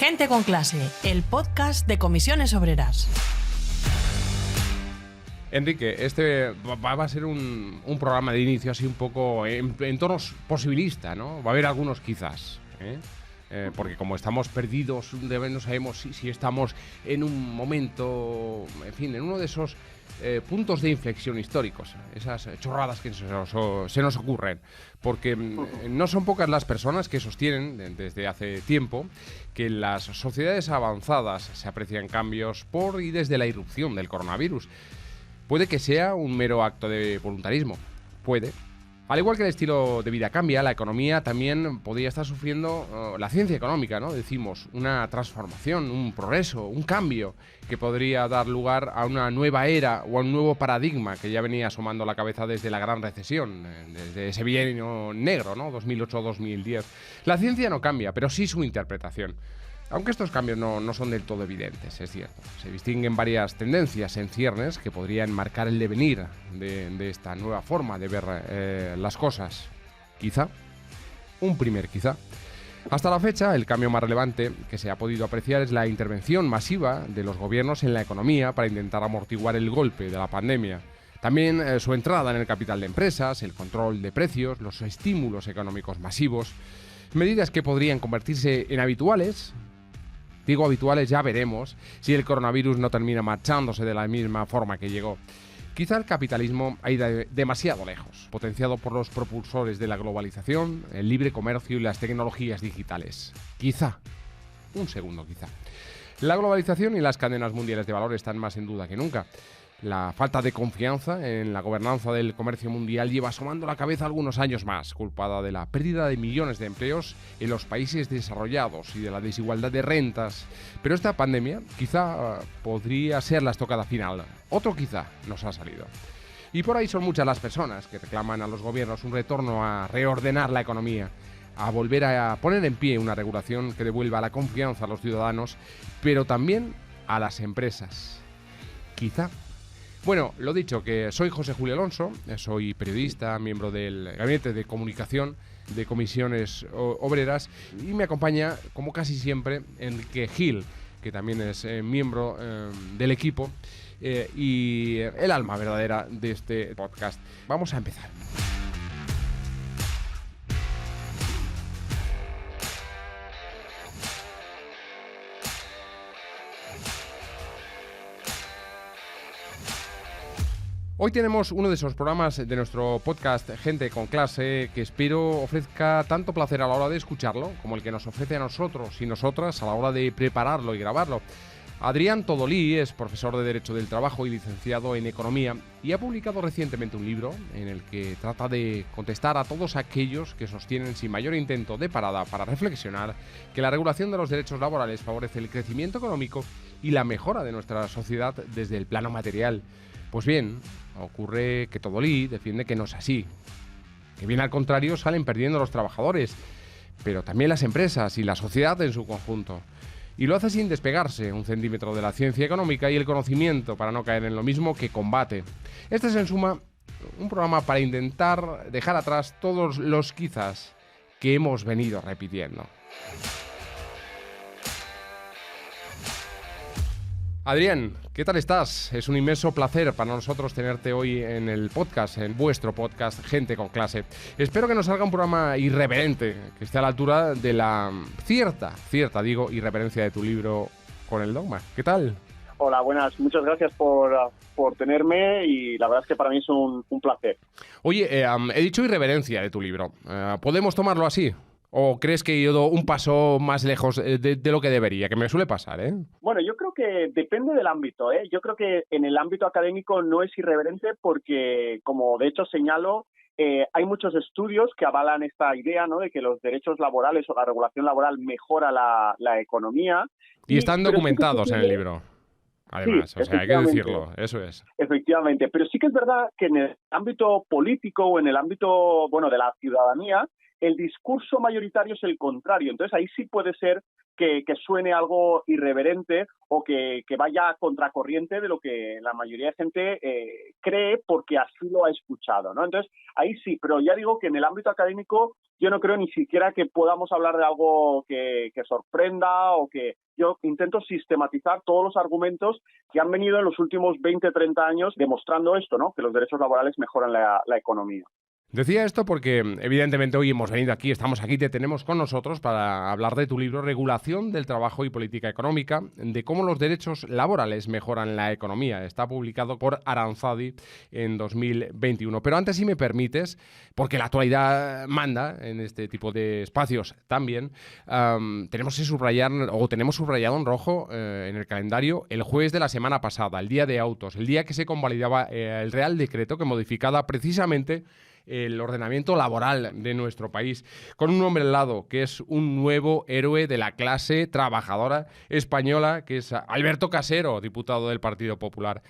Gente con clase, el podcast de Comisiones Obreras. Enrique, este va a ser un programa de inicio así un poco en tonos posibilista, ¿no? Va a haber algunos quizás, porque como estamos perdidos, no sabemos si estamos en un momento, en fin, en uno de esos puntos de inflexión históricos, esas chorradas que se nos ocurren, porque no son pocas las personas que sostienen desde hace tiempo que en las sociedades avanzadas se aprecian cambios por y desde la irrupción del coronavirus. Puede que sea un mero acto de voluntarismo, puede. Al igual que el estilo de vida cambia, la economía también podría estar sufriendo, la ciencia económica, ¿no? Decimos, una transformación, un progreso, un cambio que podría dar lugar a una nueva era o a un nuevo paradigma que ya venía asomando la cabeza desde la gran recesión, desde ese bienio negro, ¿no? 2008-2010. La ciencia no cambia, pero sí su interpretación. Aunque estos cambios no son del todo evidentes, es cierto. Se distinguen varias tendencias en ciernes que podrían marcar el devenir de esta nueva forma de ver las cosas. Quizá, un primer quizá. Hasta la fecha, el cambio más relevante que se ha podido apreciar es la intervención masiva de los gobiernos en la economía para intentar amortiguar el golpe de la pandemia. También su entrada en el capital de empresas, el control de precios, los estímulos económicos masivos, medidas que podrían convertirse en habituales. Digo habituales, ya veremos si el coronavirus no termina marchándose de la misma forma que llegó. Quizá el capitalismo ha ido demasiado lejos, potenciado por los propulsores de la globalización, el libre comercio y las tecnologías digitales. Quizá, un segundo quizá. La globalización y las cadenas mundiales de valor están más en duda que nunca. La falta de confianza en la gobernanza del comercio mundial lleva asomando la cabeza algunos años más, culpada de la pérdida de millones de empleos en los países desarrollados y de la desigualdad de rentas. Pero esta pandemia quizá podría ser la estocada final. Otro quizá nos ha salido. Y por ahí son muchas las personas que reclaman a los gobiernos un retorno a reordenar la economía, a volver a poner en pie una regulación que devuelva la confianza a los ciudadanos, pero también a las empresas. Quizá. Bueno, lo dicho, que soy José Julio Alonso, soy periodista, miembro del Gabinete de Comunicación de Comisiones Obreras, y me acompaña, como casi siempre, Enrique Gil, que también es miembro del equipo y el alma verdadera de este podcast. Vamos a empezar. Hoy tenemos uno de esos programas de nuestro podcast Gente con Clase que espero ofrezca tanto placer a la hora de escucharlo como el que nos ofrece a nosotros y nosotras a la hora de prepararlo y grabarlo. Adrián Todolí es profesor de Derecho del Trabajo y licenciado en Economía y ha publicado recientemente un libro en el que trata de contestar a todos aquellos que sostienen sin mayor intento de parada para reflexionar que la regulación de los derechos laborales favorece el crecimiento económico y la mejora de nuestra sociedad desde el plano material. Pues bien, ocurre que Todolí defiende que no es así, que bien al contrario salen perdiendo los trabajadores, pero también las empresas y la sociedad en su conjunto. Y lo hace sin despegarse un centímetro de la ciencia económica y el conocimiento para no caer en lo mismo que combate. Este es en suma un programa para intentar dejar atrás todos los quizás que hemos venido repitiendo. Adrián, ¿qué tal estás? Es un inmenso placer para nosotros tenerte hoy en el podcast, en vuestro podcast Gente con Clase. Espero que nos salga un programa irreverente, que esté a la altura de la cierta irreverencia de tu libro Con el dogma. ¿Qué tal? Hola, buenas. Muchas gracias por tenerme y la verdad es que para mí es un placer. Oye, he dicho irreverencia de tu libro. ¿Podemos tomarlo así? ¿O crees que he ido un paso más lejos de lo que debería? Que me suele pasar, ¿eh? Bueno, yo creo que depende del ámbito, ¿eh? Yo creo que en el ámbito académico no es irreverente porque, como de hecho señalo, hay muchos estudios que avalan esta idea, ¿no?, de que los derechos laborales o la regulación laboral mejora la economía. Y están documentados en el libro. Además, sí, o sea, hay que decirlo, eso es. Efectivamente, pero sí que es verdad que en el ámbito político o en el ámbito, bueno, de la ciudadanía, el discurso mayoritario es el contrario. Entonces ahí sí puede ser que suene algo irreverente o que vaya a contracorriente de lo que la mayoría de gente cree porque así lo ha escuchado, ¿no? Entonces, ahí sí, pero ya digo que en el ámbito académico yo no creo ni siquiera que podamos hablar de algo que sorprenda o que... Yo intento sistematizar todos los argumentos que han venido en los últimos 20, 30 años demostrando esto, ¿no? Que los derechos laborales mejoran la economía. Decía esto porque, evidentemente, hoy hemos venido aquí, estamos aquí, te tenemos con nosotros para hablar de tu libro Regulación del Trabajo y Política Económica, de cómo los derechos laborales mejoran la economía. Está publicado por Aranzadi en 2021. Pero antes, si me permites, porque la actualidad manda en este tipo de espacios también, tenemos subrayado en rojo en el calendario el jueves de la semana pasada, el día de autos, el día que se convalidaba el Real Decreto que modificaba precisamente el ordenamiento laboral de nuestro país, con un hombre al lado, que es un nuevo héroe de la clase trabajadora española, que es Alberto Casero, diputado del Partido Popular.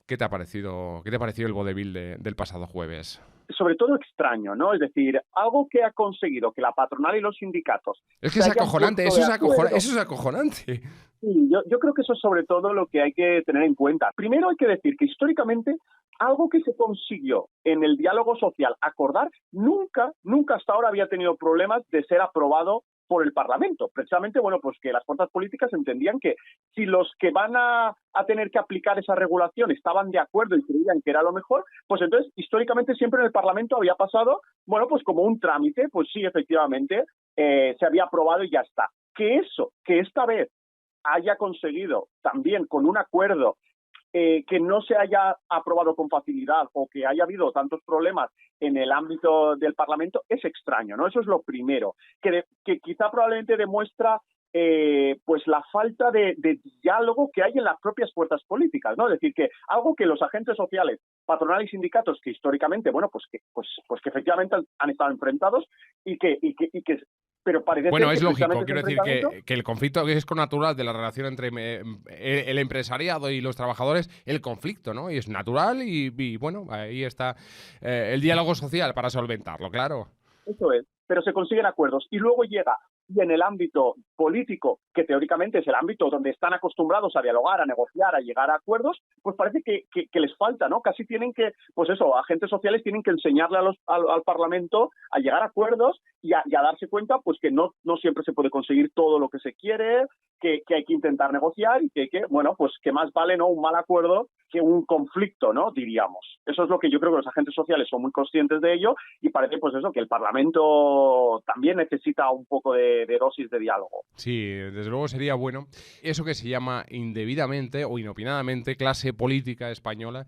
¿Qué te ha parecido el vodevil del pasado jueves? Sobre todo extraño, ¿no? Es decir, algo que ha conseguido que la patronal y los sindicatos... Es que es acojonante, eso es acojonante. Sí, yo creo que eso es sobre todo lo que hay que tener en cuenta. Primero hay que decir que históricamente algo que se consiguió en el diálogo social acordar nunca hasta ahora había tenido problemas de ser aprobado por el Parlamento. Precisamente, bueno, pues que las fuerzas políticas entendían que si los que van a tener que aplicar esa regulación estaban de acuerdo y creían que era lo mejor, pues entonces históricamente siempre en el Parlamento había pasado, bueno, pues como un trámite, pues sí, efectivamente, se había aprobado y ya está. Que esta vez haya conseguido también con un acuerdo que no se haya aprobado con facilidad o que haya habido tantos problemas en el ámbito del Parlamento es extraño, ¿no? Eso es lo primero, que quizá probablemente demuestra pues la falta de diálogo que hay en las propias fuerzas políticas, ¿no? Es decir, que algo que los agentes sociales, patronal y sindicatos, que históricamente, bueno, pues que efectivamente han estado enfrentados y que pero parece bueno, es que lógico, quiero decir que el conflicto es natural de la relación entre el empresariado y los trabajadores, el conflicto, ¿no? Y es natural y bueno, ahí está el diálogo social para solventarlo, claro. Eso es, pero se consiguen acuerdos y luego llega y en el ámbito político, que teóricamente es el ámbito donde están acostumbrados a dialogar, a negociar, a llegar a acuerdos, pues parece que les falta, ¿no? Casi tienen que, pues eso, agentes sociales tienen que enseñarle al Parlamento a llegar a acuerdos y a darse cuenta pues que no siempre se puede conseguir todo lo que se quiere, que hay que intentar negociar y que bueno, pues que más vale, ¿no?, un mal acuerdo que un conflicto, ¿no?, diríamos. Eso es lo que yo creo que los agentes sociales son muy conscientes de ello y parece pues eso, que el Parlamento también necesita un poco de dosis de diálogo. Sí, desde luego sería bueno. Eso que se llama indebidamente o inopinadamente clase política española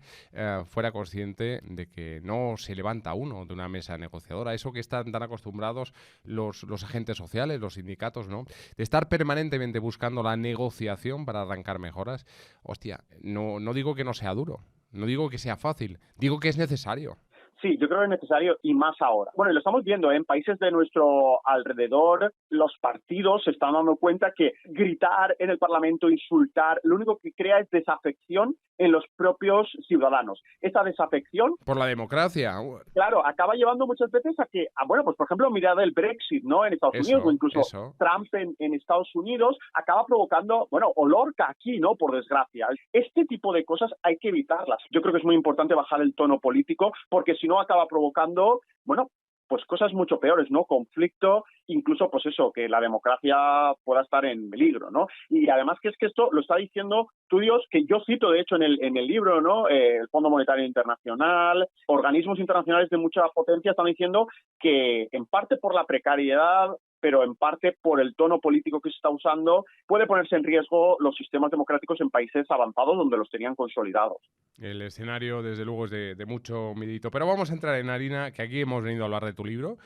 fuera consciente de que no se levanta uno de una mesa negociadora. Eso que están tan acostumbrados los agentes sociales, los sindicatos, ¿no?, de estar permanentemente buscando la negociación para arrancar mejoras. Hostia, no digo que no sea duro, no digo que sea fácil, digo que es necesario. Sí, yo creo que es necesario y más ahora. Bueno, y lo estamos viendo en países de nuestro alrededor, los partidos se están dando cuenta que gritar en el Parlamento, insultar, lo único que crea es desafección en los propios ciudadanos. Esta desafección... Por la democracia. Claro, acaba llevando muchas veces a que, bueno, pues por ejemplo, mirad el Brexit, ¿no?, en Estados Unidos, o incluso Trump en Estados Unidos, acaba provocando, bueno, o Lorca aquí, ¿no?, por desgracia. Este tipo de cosas hay que evitarlas. Yo creo que es muy importante bajar el tono político, porque si no acaba provocando, bueno, pues cosas mucho peores, ¿no? Conflicto, incluso pues eso, que la democracia pueda estar en peligro, ¿no? Y además que es que esto lo está diciendo estudios que yo cito, de hecho, en el libro, ¿no? El Fondo Monetario Internacional, organismos internacionales de mucha potencia están diciendo que en parte por la precariedad, pero en parte por el tono político que se está usando, puede ponerse en riesgo los sistemas democráticos en países avanzados donde los tenían consolidados. El escenario, desde luego, es de mucho midito. Pero vamos a entrar en harina, que aquí hemos venido a hablar de tu libro.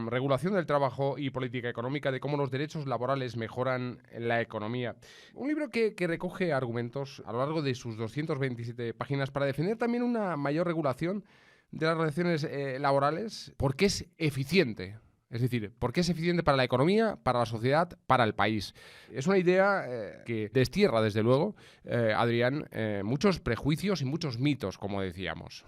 Regulación del trabajo y política económica, de cómo los derechos laborales mejoran la economía. Un libro que recoge argumentos a lo largo de sus 227 páginas para defender también una mayor regulación de las relaciones laborales, porque es eficiente. Es decir, porque es eficiente para la economía, para la sociedad, para el país. Es una idea que destierra, desde luego, Adrián, muchos prejuicios y muchos mitos, como decíamos.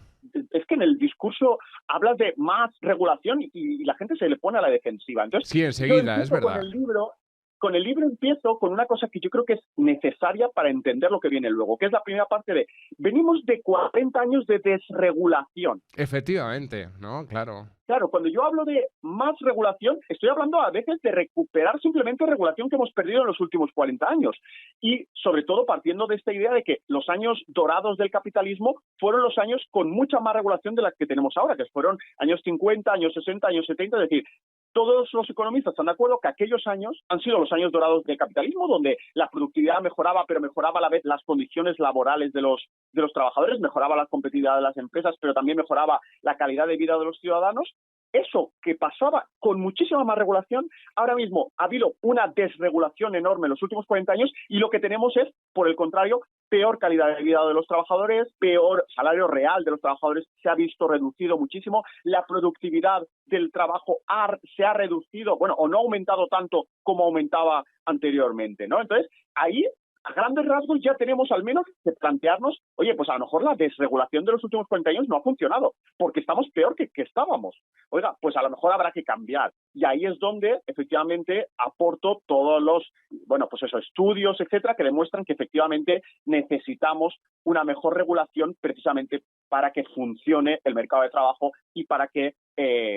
Es que en el discurso hablas de más regulación y la gente se le pone a la defensiva. Entonces, sí, enseguida, es verdad. Con el libro, con el libro empiezo con una cosa que yo creo que es necesaria para entender lo que viene luego, que es la primera parte de, venimos de 40 años de desregulación. Efectivamente, ¿no? Claro. Claro, cuando yo hablo de más regulación, estoy hablando a veces de recuperar simplemente regulación que hemos perdido en los últimos 40 años. Y sobre todo partiendo de esta idea de que los años dorados del capitalismo fueron los años con mucha más regulación de la que tenemos ahora, que fueron años 50, años 60, años 70, es decir, todos los economistas están de acuerdo que aquellos años han sido los años dorados del capitalismo, donde la productividad mejoraba, pero mejoraba a la vez las condiciones laborales de los trabajadores, mejoraba la competitividad de las empresas, pero también mejoraba la calidad de vida de los ciudadanos. Eso que pasaba con muchísima más regulación, ahora mismo ha habido una desregulación enorme en los últimos 40 años y lo que tenemos es, por el contrario, peor calidad de vida de los trabajadores, peor salario real de los trabajadores, se ha visto reducido muchísimo, la productividad del trabajo se ha reducido, bueno, o no ha aumentado tanto como aumentaba anteriormente, ¿no? Entonces, ahí, a grandes rasgos, ya tenemos al menos que plantearnos, oye, pues a lo mejor la desregulación de los últimos 40 años no ha funcionado, porque estamos peor que estábamos. Oiga, pues a lo mejor habrá que cambiar. Y ahí es donde, efectivamente, aporto todos los, bueno, pues esos estudios, etcétera, que demuestran que efectivamente necesitamos una mejor regulación precisamente para que funcione el mercado de trabajo y para que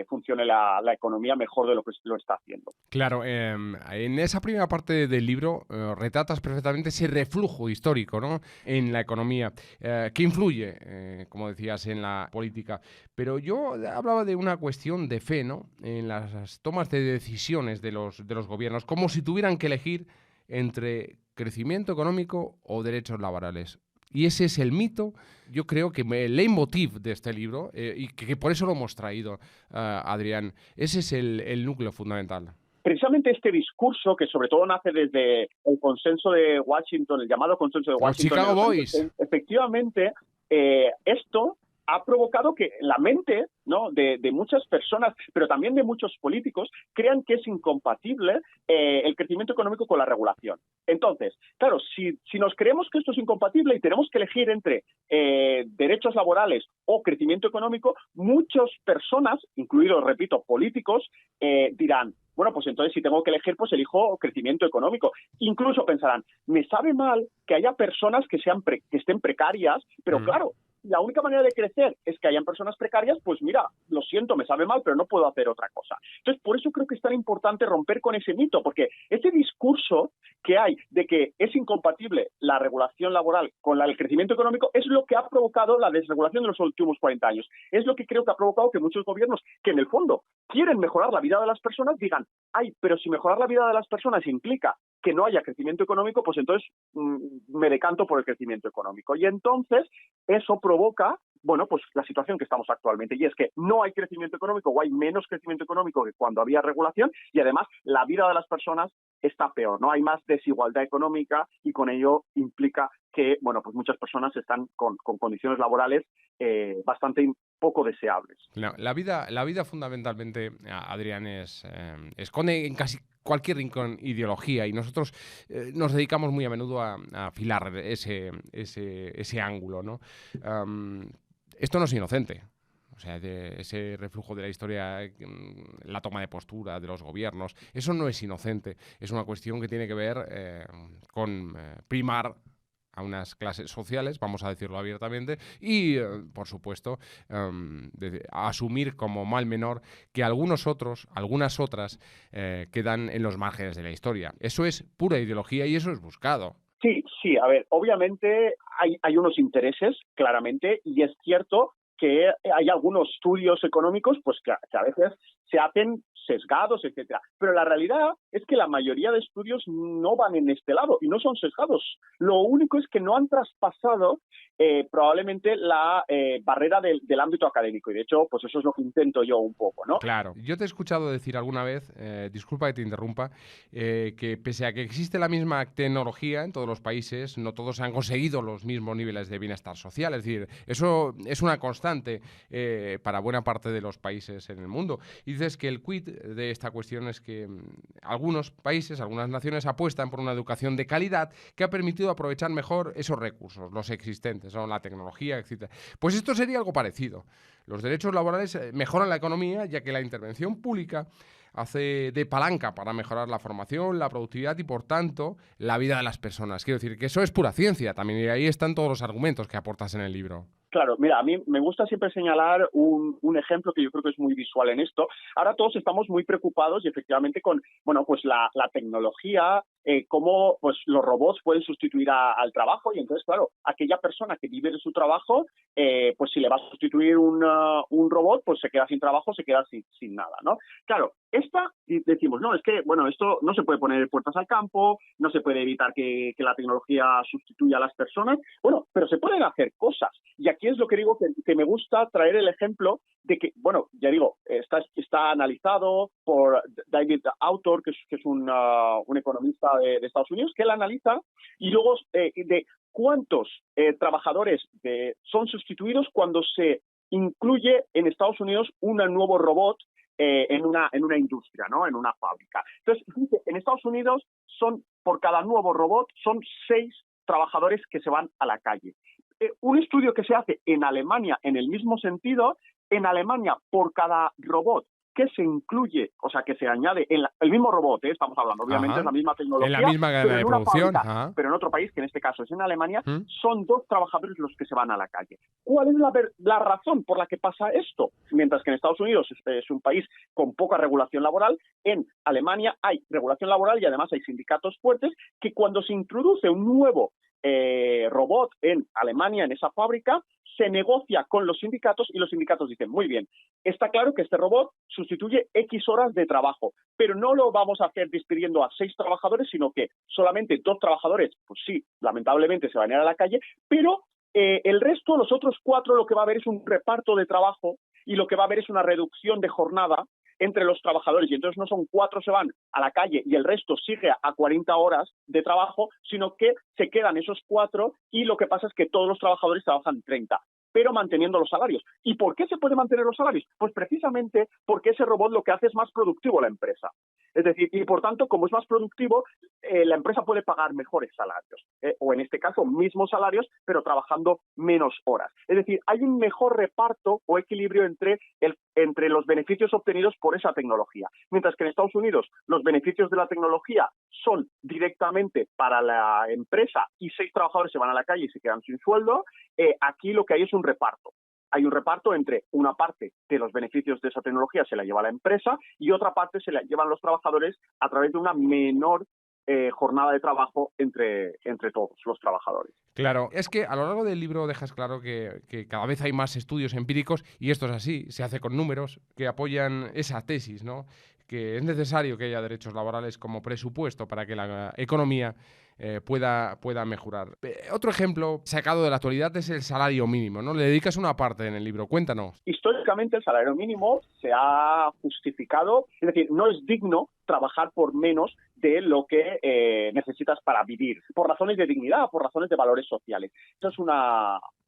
funcione la economía mejor de lo que lo está haciendo. Claro, en esa primera parte del libro retratas perfectamente ese reflujo histórico, ¿no?, en la economía, que influye, como decías, en la política. Pero yo hablaba de una cuestión de fe, ¿no?, en las tomas de decisiones de los gobiernos, como si tuvieran que elegir entre crecimiento económico o derechos laborales. Y ese es el mito, yo creo que el leitmotiv de este libro, y que por eso lo hemos traído, Adrián. Ese es el núcleo fundamental. Precisamente este discurso, que sobre todo nace desde el consenso de Washington, el llamado consenso de Washington. Los Chicago Boys. Efectivamente, esto ha provocado que la mente, ¿no?, de muchas personas, pero también de muchos políticos, crean que es incompatible el crecimiento económico con la regulación. Entonces, claro, si nos creemos que esto es incompatible y tenemos que elegir entre derechos laborales o crecimiento económico, muchas personas, incluidos, repito, políticos, dirán, bueno, pues entonces si tengo que elegir, pues elijo crecimiento económico. Incluso pensarán, me sabe mal que haya personas que estén precarias, pero claro, la única manera de crecer es que hayan personas precarias, pues mira, lo siento, me sabe mal, pero no puedo hacer otra cosa. Entonces, por eso creo que es tan importante romper con ese mito, porque ese discurso que hay de que es incompatible la regulación laboral con el crecimiento económico es lo que ha provocado la desregulación de los últimos 40 años. Es lo que creo que ha provocado que muchos gobiernos, que en el fondo quieren mejorar la vida de las personas, digan, ay, pero si mejorar la vida de las personas implica que no haya crecimiento económico, pues entonces me decanto por el crecimiento económico. Y entonces eso provoca, bueno, pues la situación que estamos actualmente, y es que no hay crecimiento económico o hay menos crecimiento económico que cuando había regulación, y además la vida de las personas está peor, ¿no? Hay más desigualdad económica y con ello implica que, bueno, pues muchas personas están con condiciones laborales bastante poco deseables. La vida fundamentalmente, Adrián, esconde en casi cualquier rincón ideología, y nosotros nos dedicamos muy a menudo a afilar ese ángulo, ¿no? Esto no es inocente. O sea, ese reflujo de la historia, la toma de postura de los gobiernos, eso no es inocente. Es una cuestión que tiene que ver con primar a unas clases sociales, vamos a decirlo abiertamente, y, por supuesto, asumir como mal menor que algunas otras quedan en los márgenes de la historia. Eso es pura ideología y eso es buscado. Sí, a ver, obviamente hay unos intereses, claramente, y es cierto que hay algunos estudios económicos pues que a veces se hacen sesgados, etcétera. Pero la realidad es que la mayoría de estudios no van en este lado y no son sesgados. Lo único es que no han traspasado probablemente la barrera del ámbito académico. Y de hecho, pues eso es lo que intento yo un poco, ¿no? Claro. Yo te he escuchado decir alguna vez, disculpa que te interrumpa, que pese a que existe la misma tecnología en todos los países, no todos han conseguido los mismos niveles de bienestar social. Es decir, eso es una constante para buena parte de los países en el mundo. Y dices que el quid de esta cuestión es que algunos países, algunas naciones apuestan por una educación de calidad que ha permitido aprovechar mejor esos recursos, los existentes, ¿no? La tecnología, etc. Pues esto sería algo parecido. Los derechos laborales mejoran la economía, ya que la intervención pública hace de palanca para mejorar la formación, la productividad y, por tanto, la vida de las personas. Quiero decir que eso es pura ciencia también, y ahí están todos los argumentos que aportas en el libro. Claro, mira, a mí me gusta siempre señalar un ejemplo que yo creo que es muy visual en esto. Ahora todos estamos muy preocupados y efectivamente con, bueno, pues la tecnología, cómo pues los robots pueden sustituir al trabajo, y entonces, claro, aquella persona que vive de su trabajo, pues si le va a sustituir un robot, pues se queda sin trabajo, se queda sin nada, ¿no? Claro, decimos, no, es que, bueno, esto no se puede poner puertas al campo, no se puede evitar que la tecnología sustituya a las personas, bueno, pero se pueden hacer cosas. Y aquí es lo que digo, que me gusta traer el ejemplo de que, bueno, ya digo, está analizado por David Autor, que es un economista de Estados Unidos, que él analiza, y luego de cuántos trabajadores son sustituidos cuando se incluye en Estados Unidos un nuevo robot en una industria, ¿no? En una fábrica. Entonces, en Estados Unidos por cada nuevo robot son 6 trabajadores que se van a la calle. Un estudio que se hace en Alemania en el mismo sentido, en Alemania por cada robot que se incluye, o sea, que se añade en el mismo robot, estamos hablando, obviamente es la misma tecnología, en la misma cadena de producción, fábrica, pero en otro país, que en este caso es en Alemania, son 2 trabajadores los que se van a la calle. ¿Cuál es la razón por la que pasa esto? Mientras que en Estados Unidos es un país con poca regulación laboral, en Alemania hay regulación laboral y además hay sindicatos fuertes que cuando se introduce un nuevo robot en Alemania, en esa fábrica, se negocia con los sindicatos y los sindicatos dicen, muy bien, está claro que este robot sustituye X horas de trabajo, pero no lo vamos a hacer despidiendo a 6 trabajadores, sino que solamente 2 trabajadores, pues sí, lamentablemente se van a ir a la calle, pero el resto, los otros 4, lo que va a haber es un reparto de trabajo y lo que va a haber es una reducción de jornada entre los trabajadores, y entonces no son 4 se van a la calle y el resto sigue a 40 horas de trabajo, sino que se quedan esos 4 y lo que pasa es que todos los trabajadores trabajan 30, pero manteniendo los salarios. ¿Y por qué se puede mantener los salarios? Pues precisamente porque ese robot lo que hace es más productivo la empresa. Es decir, y por tanto, como es más productivo, la empresa puede pagar mejores salarios, o en este caso, mismos salarios, pero trabajando menos horas. Es decir, hay un mejor reparto o equilibrio entre los beneficios obtenidos por esa tecnología. Mientras que en Estados Unidos los beneficios de la tecnología son directamente para la empresa y 6 trabajadores se van a la calle y se quedan sin sueldo, aquí lo que hay es un reparto. Hay un reparto entre una parte de los beneficios de esa tecnología se la lleva la empresa y otra parte se la llevan los trabajadores a través de una menor jornada de trabajo entre todos los trabajadores. Claro, es que a lo largo del libro dejas claro que cada vez hay más estudios empíricos, y esto es así, se hace con números, que apoyan esa tesis, ¿no? Que es necesario que haya derechos laborales como presupuesto para que la economía pueda mejorar. Otro ejemplo sacado de la actualidad es el salario mínimo, ¿no? Le dedicas una parte en el libro, cuéntanos. Históricamente el salario mínimo se ha justificado, es decir, no es digno trabajar por menos de lo que necesitas para vivir, por razones de dignidad, por razones de valores sociales. Eso es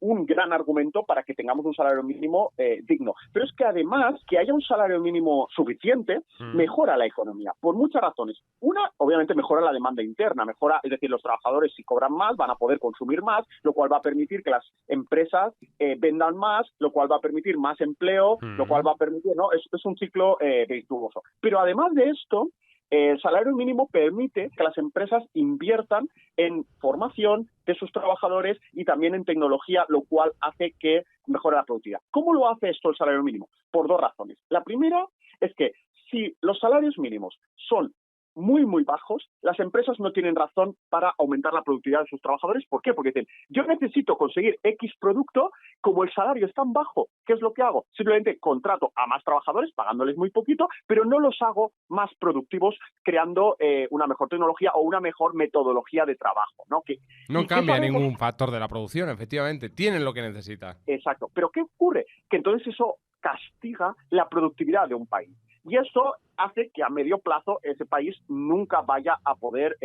un gran argumento para que tengamos un salario mínimo digno. Pero es que además, que haya un salario mínimo suficiente, mejora la economía, por muchas razones. Una, obviamente, mejora la demanda interna, es decir, los trabajadores si cobran más van a poder consumir más, lo cual va a permitir que las empresas vendan más, lo cual va a permitir más empleo, lo cual va a permitir, ¿no? Es un ciclo virtuoso. Pero además de esto, el salario mínimo permite que las empresas inviertan en formación de sus trabajadores y también en tecnología, lo cual hace que mejore la productividad. ¿Cómo lo hace esto el salario mínimo? Por 2 razones. La primera es que si los salarios mínimos son muy, muy bajos, las empresas no tienen razón para aumentar la productividad de sus trabajadores. ¿Por qué? Porque dicen, yo necesito conseguir X producto, como el salario es tan bajo, ¿qué es lo que hago? Simplemente contrato a más trabajadores, pagándoles muy poquito, pero no los hago más productivos creando una mejor tecnología o una mejor metodología de trabajo, ¿no? No cambia ningún factor de la producción, efectivamente, tienen lo que necesitan. Exacto, pero ¿qué ocurre? Que entonces eso castiga la productividad de un país. Y eso hace que a medio plazo ese país nunca vaya a poder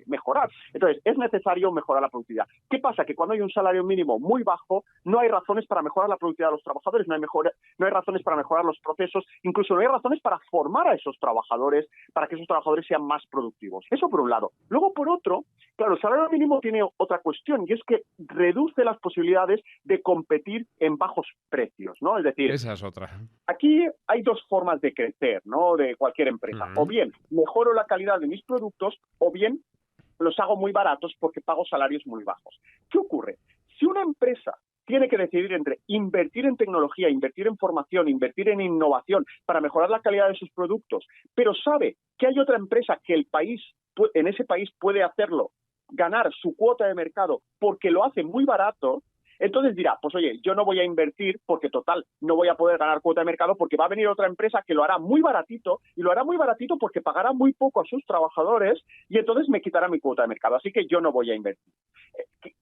mejorar. Entonces, es necesario mejorar la productividad. ¿Qué pasa? Que cuando hay un salario mínimo muy bajo, no hay razones para mejorar la productividad de los trabajadores, no hay razones para mejorar los procesos, incluso no hay razones para formar a esos trabajadores, para que esos trabajadores sean más productivos. Eso por un lado. Luego, por otro, claro, el salario mínimo tiene otra cuestión, y es que reduce las posibilidades de competir en bajos precios, ¿no? Es decir, esa es otra. aquí hay dos formas de crecer, ¿no? De cualquier empresa. O bien mejoro la calidad de mis productos, o bien los hago muy baratos porque pago salarios muy bajos. ¿Qué ocurre? Si una empresa tiene que decidir entre invertir en tecnología, invertir en formación, invertir en innovación para mejorar la calidad de sus productos, pero sabe que hay otra empresa que en ese país puede hacerlo, ganar su cuota de mercado porque lo hace muy barato, entonces dirá, pues oye, yo no voy a invertir porque total, no voy a poder ganar cuota de mercado porque va a venir otra empresa que lo hará muy baratito, y lo hará muy baratito porque pagará muy poco a sus trabajadores y entonces me quitará mi cuota de mercado, así que yo no voy a invertir.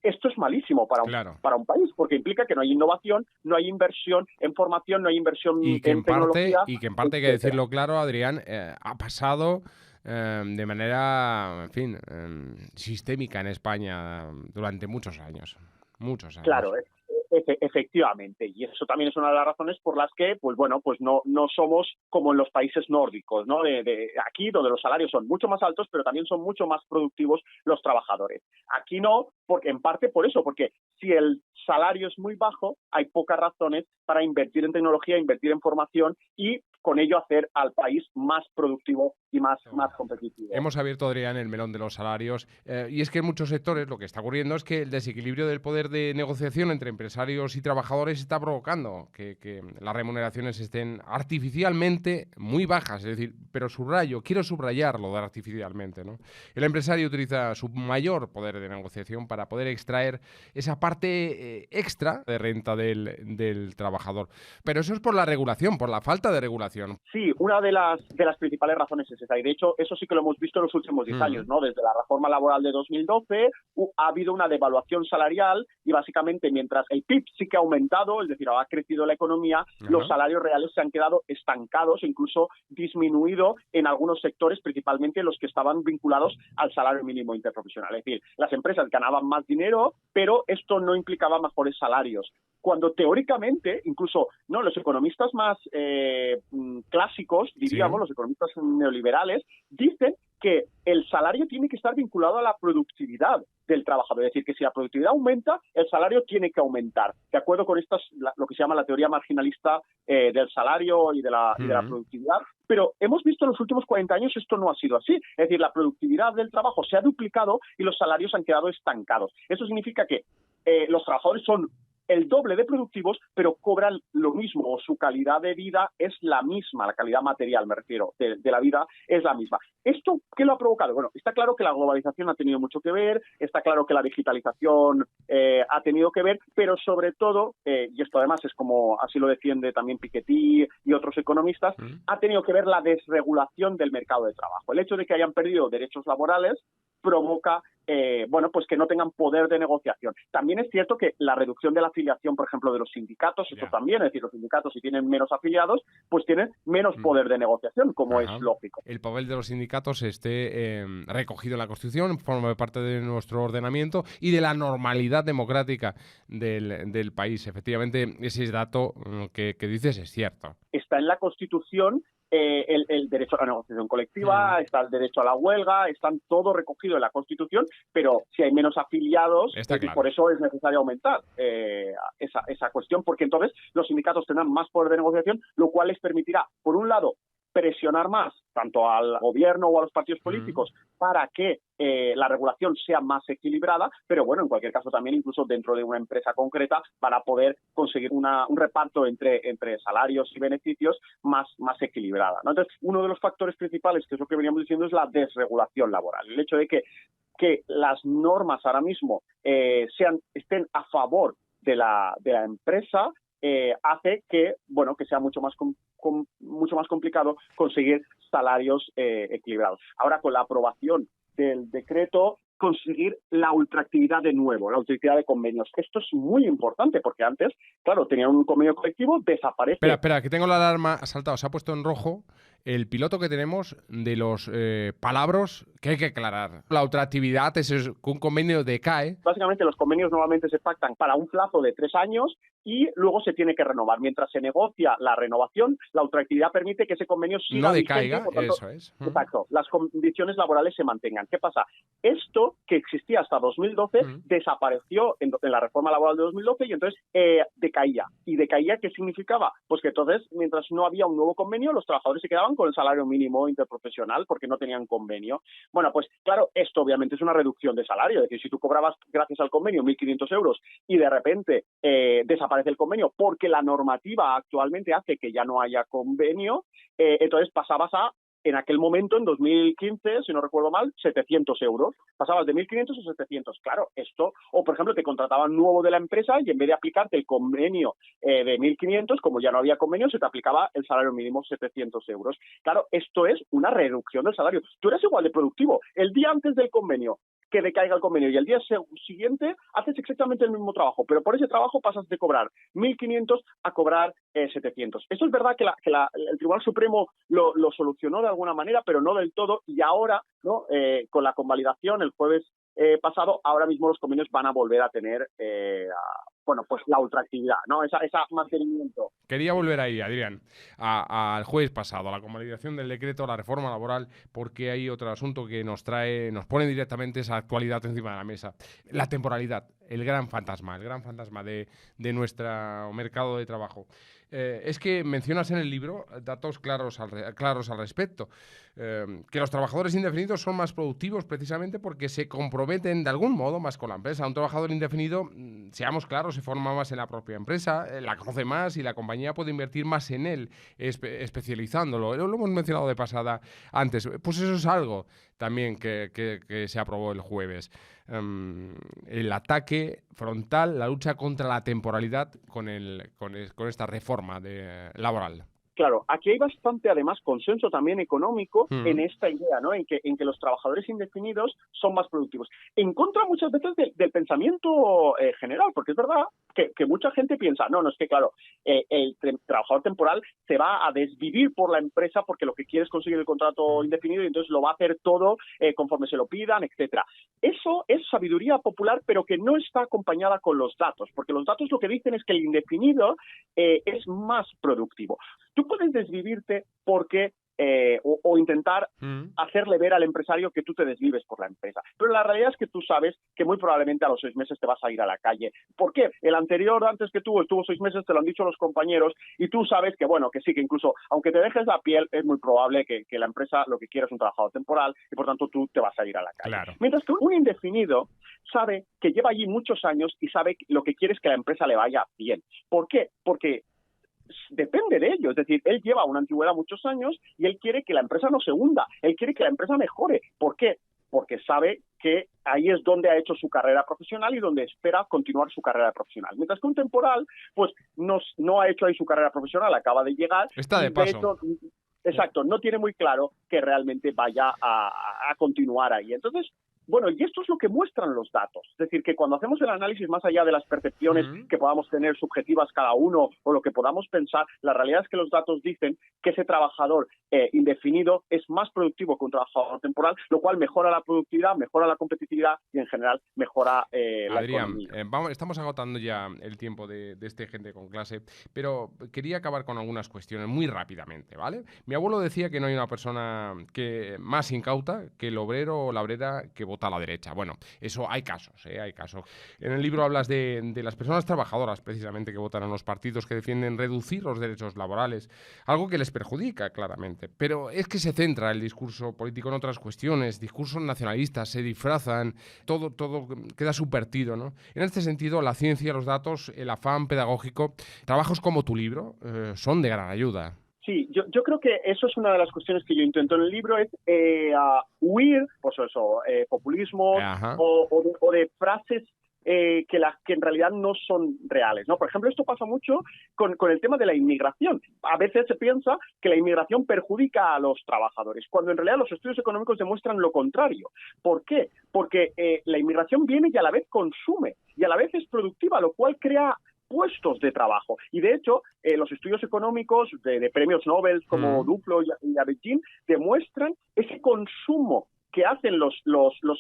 Esto es malísimo para un país, porque implica que no hay innovación, no hay inversión en formación, no hay inversión en tecnología. Y que en parte, hay que decirlo claro, Adrián, ha pasado de manera, en fin, sistémica en España durante muchos años. Muchos años. Claro, efectivamente, y eso también es una de las razones por las que, pues bueno, pues no somos como en los países nórdicos, ¿no? De aquí, donde los salarios son mucho más altos, pero también son mucho más productivos los trabajadores. Aquí no, porque en parte por eso, porque si el salario es muy bajo, hay pocas razones para invertir en tecnología, invertir en formación y con ello hacer al país más productivo y más competitivo. Hemos abierto, Adrián, el melón de los salarios, y es que en muchos sectores lo que está ocurriendo es que el desequilibrio del poder de negociación entre empresarios y trabajadores está provocando que las remuneraciones estén artificialmente muy bajas, es decir, pero quiero subrayarlo de artificialmente, ¿no? El empresario utiliza su mayor poder de negociación para poder extraer esa parte extra de renta del trabajador. Pero eso es por la regulación, por la falta de regulación. Sí, una de las principales razones es esa, y de hecho eso sí que lo hemos visto en los últimos 10 años, ¿no? Desde la reforma laboral de 2012 ha habido una devaluación salarial y básicamente mientras el PIB sí que ha aumentado, es decir, ha crecido la economía, los salarios reales se han quedado estancados, incluso disminuido en algunos sectores, principalmente los que estaban vinculados al salario mínimo interprofesional. Es decir, las empresas ganaban más dinero, pero esto no implicaba mejores salarios. Cuando teóricamente, incluso los economistas más clásicos, diríamos, los economistas neoliberales, dicen que el salario tiene que estar vinculado a la productividad del trabajador. Es decir, que si la productividad aumenta, el salario tiene que aumentar. De acuerdo con lo que se llama la teoría marginalista del salario y de la productividad. Pero hemos visto en los últimos 40 años esto no ha sido así. Es decir, la productividad del trabajo se ha duplicado y los salarios han quedado estancados. Eso significa que los trabajadores son el doble de productivos, pero cobran lo mismo, o su calidad de vida es la misma, la calidad material, me refiero, de la vida es la misma. ¿Esto qué lo ha provocado? Bueno, está claro que la globalización ha tenido mucho que ver, está claro que la digitalización ha tenido que ver, pero sobre todo, y esto además es como así lo defiende también Piketty y otros economistas, ha tenido que ver la desregulación del mercado de trabajo. El hecho de que hayan perdido derechos laborales provoca pues que no tengan poder de negociación. También es cierto que la reducción de la afiliación, por ejemplo, de los sindicatos, eso también, es decir, los sindicatos si tienen menos afiliados, pues tienen menos poder de negociación, como es lógico. El papel de los sindicatos esté recogido en la Constitución, forma parte de nuestro ordenamiento y de la normalidad democrática del país. Efectivamente, ese dato que dices es cierto. Está en la Constitución el derecho a la negociación colectiva, está el derecho a la huelga, están todo recogido en la Constitución, pero si hay menos afiliados, claro, por eso es necesario aumentar esa cuestión, porque entonces los sindicatos tendrán más poder de negociación, lo cual les permitirá, por un lado, presionar más tanto al gobierno o a los partidos políticos para que la regulación sea más equilibrada, pero bueno, en cualquier caso también incluso dentro de una empresa concreta para poder conseguir un reparto entre salarios y beneficios más equilibrada, ¿no? Entonces, uno de los factores principales, que es lo que veníamos diciendo, es la desregulación laboral. El hecho de que las normas ahora mismo estén a favor de la empresa hace que sea mucho más complicado conseguir salarios equilibrados. Ahora, con la aprobación del decreto, conseguir la ultraactividad de nuevo, la ultraactividad de convenios. Esto es muy importante porque antes, claro, tenían un convenio colectivo, desaparece. Espera, que tengo la alarma saltado, se ha puesto en rojo. el piloto que tenemos de los palabras que hay que aclarar. La ultraactividad es que un convenio decae. Básicamente los convenios normalmente se pactan para un plazo de 3 años y luego se tiene que renovar. Mientras se negocia la renovación, la ultraactividad permite que ese convenio siga no decaiga, vigente, por tanto, eso es. Exacto, las condiciones laborales se mantengan. ¿Qué pasa? Esto, que existía hasta 2012, desapareció en la reforma laboral de 2012 y entonces decaía. ¿Y decaía qué significaba? Pues que entonces, mientras no había un nuevo convenio, los trabajadores se quedaban con el salario mínimo interprofesional porque no tenían convenio. Bueno, pues claro, esto obviamente es una reducción de salario. Es decir, si tú cobrabas gracias al convenio 1.500 euros y de repente desaparece el convenio porque la normativa actualmente hace que ya no haya convenio, entonces pasabas a, en aquel momento, en 2015, si no recuerdo mal, 700 euros. Pasabas de 1.500 a 700. Claro, esto, o por ejemplo, te contrataban nuevo de la empresa y en vez de aplicarte el convenio de 1.500, como ya no había convenio, se te aplicaba el salario mínimo 700 euros. Claro, esto es una reducción del salario. Tú eres igual de productivo. El día antes del convenio, que decaiga el convenio, y el día siguiente haces exactamente el mismo trabajo, pero por ese trabajo pasas de cobrar 1.500 a cobrar 700. Eso es verdad que el Tribunal Supremo lo solucionó de alguna manera, pero no del todo, y ahora, ¿no? Con la convalidación el jueves pasado, ahora mismo los convenios van a volver a tener pues la ultraactividad, ¿no? Ese mantenimiento. Quería volver ahí, Adrián, al jueves pasado, a la convalidación del decreto, a la reforma laboral, porque hay otro asunto que nos pone directamente esa actualidad encima de la mesa. La temporalidad, el gran fantasma de nuestro mercado de trabajo. Es que mencionas en el libro datos claros al respecto. Que los trabajadores indefinidos son más productivos precisamente porque se comprometen de algún modo más con la empresa. Un trabajador indefinido, seamos claros, se forma más en la propia empresa, la conoce más y la compañía puede invertir más en él, especializándolo. Lo hemos mencionado de pasada antes. Pues eso es algo también que se aprobó el jueves. El ataque frontal, la lucha contra la temporalidad con esta reforma laboral. Claro, aquí hay bastante, además, consenso también económico en esta idea, ¿no? En que los trabajadores indefinidos son más productivos. En contra muchas veces del pensamiento general, porque es verdad que mucha gente piensa, no, es que claro, el trabajador temporal se va a desvivir por la empresa porque lo que quiere es conseguir el contrato indefinido y entonces lo va a hacer todo conforme se lo pidan, etcétera. Eso es sabiduría popular, pero que no está acompañada con los datos, porque los datos lo que dicen es que el indefinido es más productivo. Tú puedes desvivirte porque o intentar hacerle ver al empresario que tú te desvives por la empresa. Pero la realidad es que tú sabes que muy probablemente a los 6 meses te vas a ir a la calle. ¿Por qué? El anterior, antes que tú, estuvo 6 meses, te lo han dicho los compañeros, y tú sabes que, bueno, que sí, que incluso, aunque te dejes la piel, es muy probable que la empresa lo que quiera es un trabajador temporal, y por tanto tú te vas a ir a la calle. Claro. Mientras que un indefinido sabe que lleva allí muchos años y sabe que lo que quiere es que la empresa le vaya bien. ¿Por qué? Porque depende de ello, es decir, él lleva una antigüedad muchos años y él quiere que la empresa no se hunda, él quiere que la empresa mejore. ¿Por qué? Porque sabe que ahí es donde ha hecho su carrera profesional y donde espera continuar su carrera profesional. Mientras que un temporal, pues no ha hecho ahí su carrera profesional, acaba de llegar. Está de paso. Exacto, no tiene muy claro que realmente vaya a continuar ahí. Entonces, bueno, y esto es lo que muestran los datos. Es decir, que cuando hacemos el análisis más allá de las percepciones que podamos tener subjetivas cada uno o lo que podamos pensar, la realidad es que los datos dicen que ese trabajador indefinido es más productivo que un trabajador temporal, lo cual mejora la productividad, mejora la competitividad y en general mejora la economía. Adrián, estamos agotando ya el tiempo de este Gente con Clase, pero quería acabar con algunas cuestiones muy rápidamente, ¿vale? Mi abuelo decía que no hay una persona más incauta que el obrero o la obrera que vota a la derecha. Bueno, eso hay casos, hay casos. En el libro hablas de las personas trabajadoras, precisamente, que votan a los partidos que defienden reducir los derechos laborales, algo que les perjudica, claramente. Pero es que se centra el discurso político en otras cuestiones, discursos nacionalistas, se disfrazan, todo queda subvertido, ¿no? En este sentido, la ciencia, los datos, el afán pedagógico, trabajos como tu libro, son de gran ayuda. Sí, yo creo que eso es una de las cuestiones que yo intento en el libro, es huir, pues eso, populismos o de frases que en realidad no son reales, ¿no? Por ejemplo, esto pasa mucho con el tema de la inmigración. A veces se piensa que la inmigración perjudica a los trabajadores, cuando en realidad los estudios económicos demuestran lo contrario. ¿Por qué? Porque la inmigración viene y a la vez consume, y a la vez es productiva, lo cual crea puestos de trabajo. Y de hecho, los estudios económicos de premios Nobel como Duflo y Abedin demuestran ese consumo que hacen los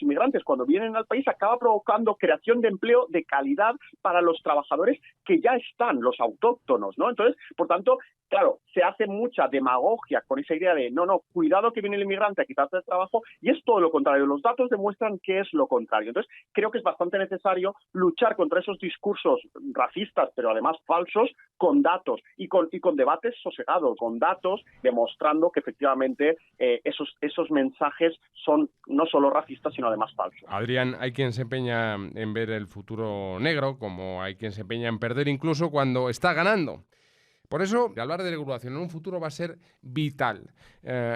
inmigrantes cuando vienen al país acaba provocando creación de empleo de calidad para los trabajadores que ya están, los autóctonos, ¿no? Entonces, por tanto, claro, se hace mucha demagogia con esa idea de no, cuidado que viene el inmigrante a quitarte el trabajo, y es todo lo contrario. Los datos demuestran que es lo contrario. Entonces, creo que es bastante necesario luchar contra esos discursos racistas, pero además falsos, con datos y con debates sosegados, con datos demostrando que efectivamente esos mensajes son no solo racistas, sino además falsos. Adrián, hay quien se empeña en ver el futuro negro, como hay quien se empeña en perder incluso cuando está ganando. Por eso, hablar de regulación en un futuro va a ser vital.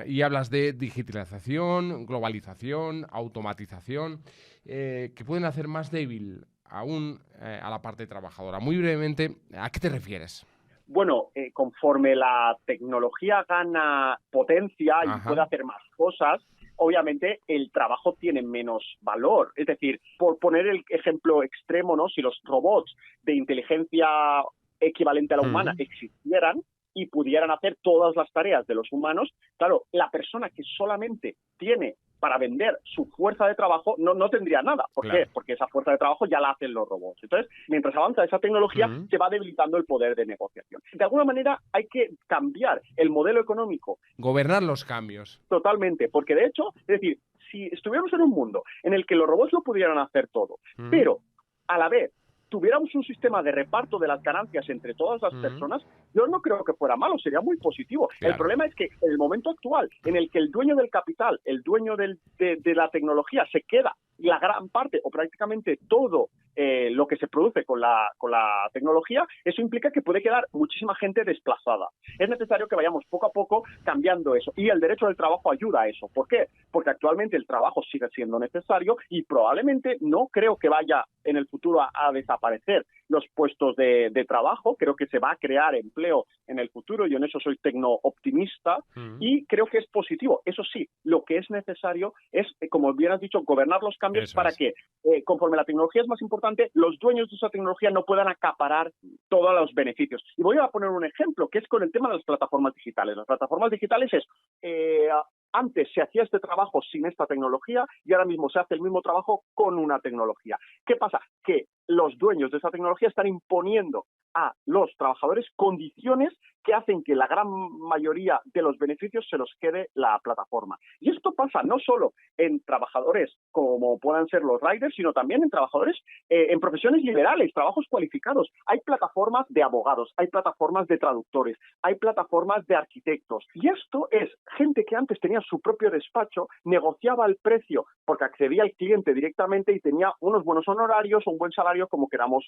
Y hablas de digitalización, globalización, automatización, que pueden hacer más débil aún a la parte trabajadora. Muy brevemente, ¿a qué te refieres? Bueno, conforme la tecnología gana potencia y puede hacer más cosas, obviamente el trabajo tiene menos valor. Es decir, por poner el ejemplo extremo, ¿no? Si los robots de inteligencia equivalente a la humana existieran y pudieran hacer todas las tareas de los humanos, claro, la persona que solamente tiene para vender su fuerza de trabajo no tendría nada. ¿Por qué? Porque esa fuerza de trabajo ya la hacen los robots. Entonces, mientras avanza esa tecnología, se va debilitando el poder de negociación. De alguna manera hay que cambiar el modelo económico. Gobernar los cambios. Totalmente, porque de hecho, es decir, si estuviéramos en un mundo en el que los robots lo pudieran hacer todo, pero a la vez tuviéramos un sistema de reparto de las ganancias entre todas las personas, yo no creo que fuera malo, sería muy positivo. Claro. El problema es que en el momento actual, en el que el dueño del capital, el dueño de la tecnología se queda, y la gran parte o prácticamente todo lo que se produce con la tecnología, eso implica que puede quedar muchísima gente desplazada. Es necesario que vayamos poco a poco cambiando eso. Y el derecho del trabajo ayuda a eso. ¿Por qué? Porque actualmente el trabajo sigue siendo necesario y probablemente no creo que vaya en el futuro a desaparecer los puestos de trabajo. Creo que se va a crear empleo en el futuro. Yo en eso soy tecno-optimista y creo que es positivo. Eso sí, lo que es necesario es, como bien has dicho, gobernar los cambios eso para que, conforme la tecnología es más importante, los dueños de esa tecnología no puedan acaparar todos los beneficios. Y voy a poner un ejemplo, que es con el tema de las plataformas digitales. Las plataformas digitales es... antes se hacía este trabajo sin esta tecnología y ahora mismo se hace el mismo trabajo con una tecnología. ¿Qué pasa? Que los dueños de esa tecnología están imponiendo a los trabajadores condiciones que hacen que la gran mayoría de los beneficios se los quede la plataforma. Y esto pasa no solo en trabajadores como puedan ser los riders, sino también en trabajadores en profesiones liberales, trabajos cualificados. Hay plataformas de abogados, hay plataformas de traductores, hay plataformas de arquitectos. Y esto es gente que antes tenía su propio despacho, negociaba el precio porque accedía al cliente directamente y tenía unos buenos honorarios o un buen salario, como queramos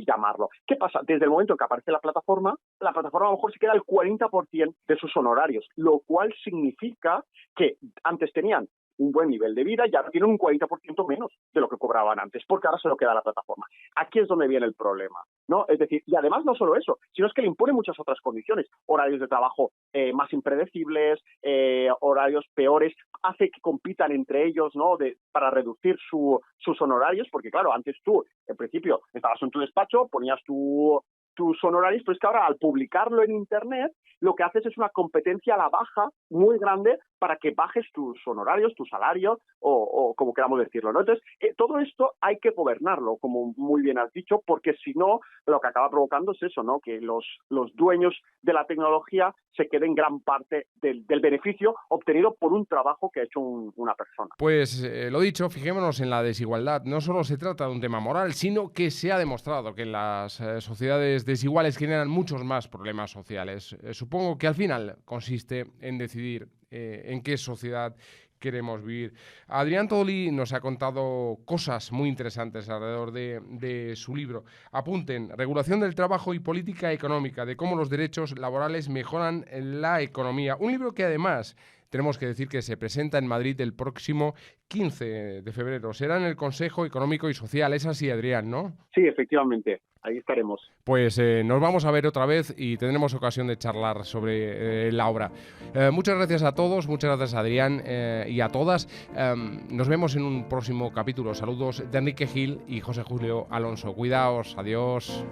llamarlo. ¿Qué pasa? Desde el momento que aparece la plataforma a lo mejor se queda el 40% de sus honorarios, lo cual significa que antes tenían un buen nivel de vida y ahora tienen un 40% menos de lo que cobraban antes, porque ahora se lo queda la plataforma. Aquí es donde viene el problema, ¿no? Es decir, y además no solo eso, sino es que le impone muchas otras condiciones, horarios de trabajo más impredecibles, horarios peores, hace que compitan entre ellos, ¿no? Para reducir sus honorarios, porque claro, antes tú, en principio, estabas en tu despacho, ponías tus honorarios, pero es que ahora al publicarlo en Internet lo que haces es una competencia a la baja muy grande para que bajes tus honorarios, tu salario o como queramos decirlo, ¿no? Entonces, todo esto hay que gobernarlo, como muy bien has dicho, porque si no, lo que acaba provocando es eso, ¿no? Que los dueños de la tecnología se queden gran parte del beneficio obtenido por un trabajo que ha hecho una persona. Pues lo dicho, fijémonos en la desigualdad. No solo se trata de un tema moral, sino que se ha demostrado que las sociedades desiguales generan muchos más problemas sociales. Supongo que al final consiste en decidir en qué sociedad queremos vivir. Adrián Tolí nos ha contado cosas muy interesantes alrededor de su libro. Apunten, Regulación del trabajo y política económica, de cómo los derechos laborales mejoran la economía. Un libro que además tenemos que decir que se presenta en Madrid el próximo 15 de febrero. Será en el Consejo Económico y Social. Es así, Adrián, ¿no? Sí, efectivamente. Ahí estaremos. Pues nos vamos a ver otra vez y tendremos ocasión de charlar sobre la obra. Muchas gracias a todos, muchas gracias a Adrián y a todas. Nos vemos en un próximo capítulo. Saludos de Enrique Gil y José Julio Alonso. Cuidaos, adiós.